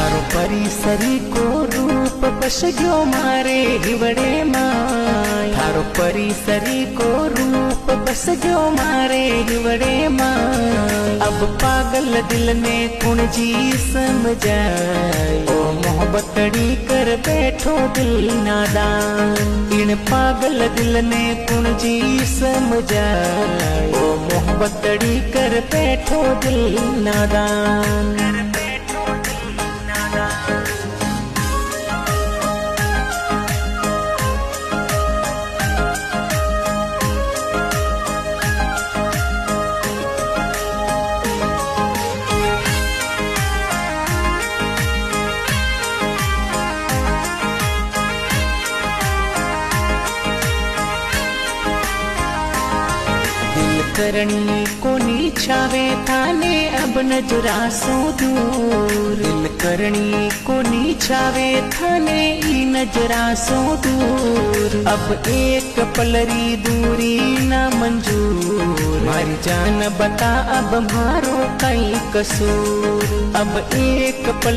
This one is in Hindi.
थारो परिसरी को रूप बस गयो मारे हिवड़े माय। थारो परिसरी को रूप बस गयो मारे हिवड़े माय। अब पागल दिल ने कुण जी समझाए, ओ मोहब्बतड़ी कर बैठो दिल नादान। इन पागल दिल ने कुण जी समझाए, ओ मोहब्बतड़ी कर बैठो दिल नादान। करनी कोनी छावे थाने अब नजरासो दूर। दिल करनी कोनी छावे थाने ई नजरासो दूर। अब एक पलरी दूरी ना मंजूर, मारी जान बता अब मारो कई कसूर। अब एक पल